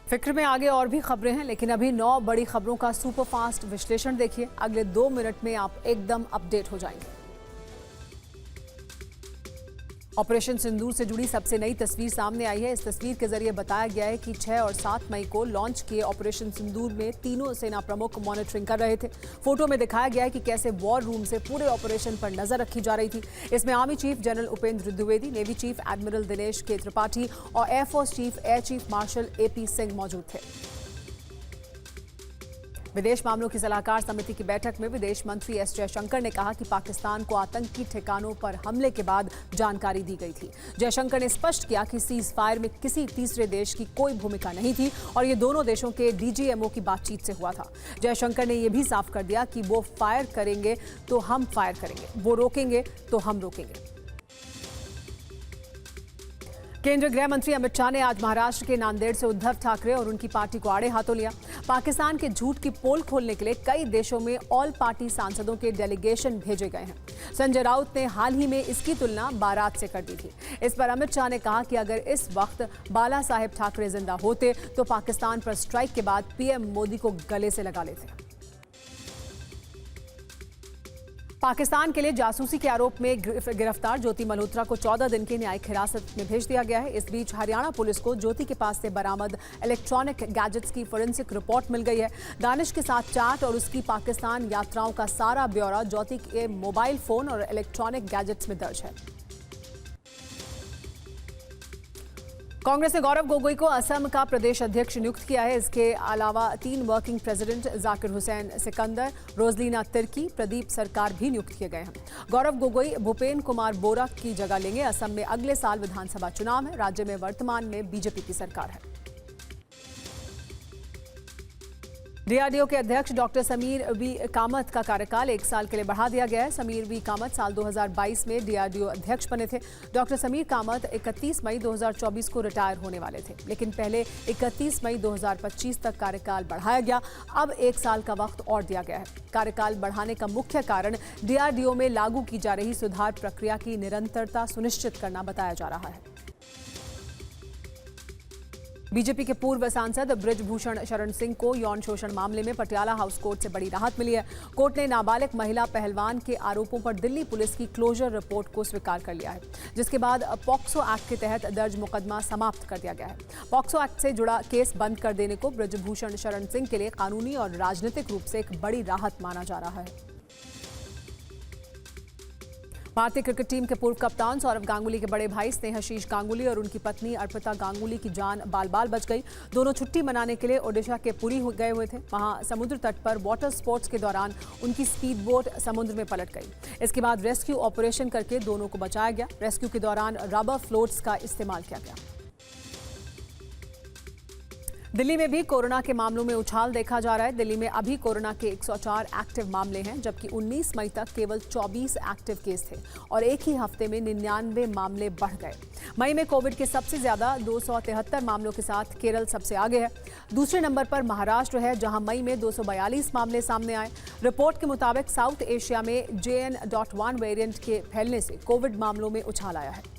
फिक्र में आगे और भी खबरें हैं, लेकिन अभी 9 बड़ी खबरों का सुपरफास्ट विश्लेषण देखिए। अगले 2 मिनट में आप एकदम अपडेट हो जाएंगे। ऑपरेशन सिंदूर से जुड़ी सबसे नई तस्वीर सामने आई है। इस तस्वीर के जरिए बताया गया है कि 6 और 7 मई को लॉन्च किए ऑपरेशन सिंदूर में तीनों सेना प्रमुख मॉनिटरिंग कर रहे थे। फोटो में दिखाया गया है कि कैसे वॉर रूम से पूरे ऑपरेशन पर नजर रखी जा रही थी। इसमें army chief general Upendra Dwivedi, navy chief admiral Dinesh के त्रिपाठी और air force chief air chief marshal AP Singh मौजूद थे। विदेश मामलों की सलाहकार समिति की बैठक में विदेश मंत्री S जयशंकर ने कहा कि पाकिस्तान को आतंकी ठिकानों पर हमले के बाद जानकारी दी गई थी। जयशंकर ने स्पष्ट किया कि सीज फायर में किसी तीसरे देश की कोई भूमिका नहीं थी और ये दोनों देशों के DGMO की बातचीत से हुआ था। जयशंकर ने यह भी साफ कर दिया कि वो फायर करेंगे तो हम फायर करेंगे, वो रोकेंगे तो हम रोकेंगे। केंद्रीय गृह मंत्री अमित शाह ने आज महाराष्ट्र के नांदेड़ से उद्धव ठाकरे और उनकी पार्टी को आड़े हाथों लिया। पाकिस्तान के झूठ की पोल खोलने के लिए कई देशों में ऑल पार्टी सांसदों के डेलीगेशन भेजे गए हैं। संजय राउत ने हाल ही में इसकी तुलना बारात से कर दी थी। इस पर अमित शाह ने कहा कि अगर इस वक्त बाला साहेब ठाकरे जिंदा होते तो पाकिस्तान पर स्ट्राइक के बाद PM मोदी को गले से लगा लेते। पाकिस्तान के लिए जासूसी के आरोप में गिरफ्तार ज्योति मल्होत्रा को 14 दिन की न्यायिक हिरासत में भेज दिया गया है। इस बीच हरियाणा पुलिस को ज्योति के पास से बरामद इलेक्ट्रॉनिक गैजेट्स की फोरेंसिक रिपोर्ट मिल गई है। दानिश के साथ चाट और उसकी पाकिस्तान यात्राओं का सारा ब्यौरा ज्योति के मोबाइल फोन और इलेक्ट्रॉनिक गैजेट्स में दर्ज है। कांग्रेस ने गौरव गोगोई को असम का प्रदेश अध्यक्ष नियुक्त किया है। इसके अलावा 3 वर्किंग प्रेसिडेंट जाकिर हुसैन सिकंदर, रोजलीना तिर्की, प्रदीप सरकार भी नियुक्त किए गए हैं। गौरव गोगोई भूपेन कुमार बोरा की जगह लेंगे। असम में अगले साल विधानसभा चुनाव है। राज्य में वर्तमान में BJP की सरकार है। DRDO के अध्यक्ष डॉक्टर समीर V कामत का कार्यकाल 1 साल के लिए बढ़ा दिया गया है। समीर V कामत साल 2022 में DRDO अध्यक्ष बने थे। डॉक्टर समीर कामत 31 मई 2024 को रिटायर होने वाले थे, लेकिन पहले 31 मई 2025 तक कार्यकाल बढ़ाया गया। अब 1 साल का वक्त और दिया गया है। कार्यकाल बढ़ाने का मुख्य कारण DRDO में लागू की जा रही सुधार प्रक्रिया की निरंतरता सुनिश्चित करना बताया जा रहा है। BJP के पूर्व सांसद ब्रिजभूषण शरण सिंह को यौन शोषण मामले में पटियाला हाउस कोर्ट से बड़ी राहत मिली है। कोर्ट ने नाबालिग महिला पहलवान के आरोपों पर दिल्ली पुलिस की क्लोजर रिपोर्ट को स्वीकार कर लिया है, जिसके बाद पॉक्सो एक्ट के तहत दर्ज मुकदमा समाप्त कर दिया गया है। पॉक्सो एक्ट से जुड़ा केस बंद कर देने को ब्रिजभूषण शरण सिंह के लिए कानूनी और राजनीतिक रूप से एक बड़ी राहत माना जा रहा है। भारतीय क्रिकेट टीम के पूर्व कप्तान सौरव गांगुली के बड़े भाई स्नेहाशीष गांगुली और उनकी पत्नी अर्पिता गांगुली की जान बाल बाल बच गई। दोनों छुट्टी मनाने के लिए ओडिशा के पुरी गए हुए थे। वहां समुद्र तट पर वाटर स्पोर्ट्स के दौरान उनकी स्पीड बोट समुद्र में पलट गई। इसके बाद रेस्क्यू ऑपरेशन करके दोनों को बचाया गया। रेस्क्यू के दौरान रबर फ्लोट्स का इस्तेमाल किया गया। दिल्ली में भी कोरोना के मामलों में उछाल देखा जा रहा है। दिल्ली में अभी कोरोना के 104 एक्टिव मामले हैं, जबकि 19 मई तक केवल 24 एक्टिव केस थे और एक ही हफ्ते में 99 मामले बढ़ गए। मई में कोविड के सबसे ज्यादा 273 मामलों के साथ केरल सबसे आगे है। दूसरे नंबर पर महाराष्ट्र है, जहां मई में 242 मामले सामने आए। रिपोर्ट के मुताबिक साउथ एशिया में JN.1 वेरिएंट के फैलने से कोविड मामलों में उछाल आया है।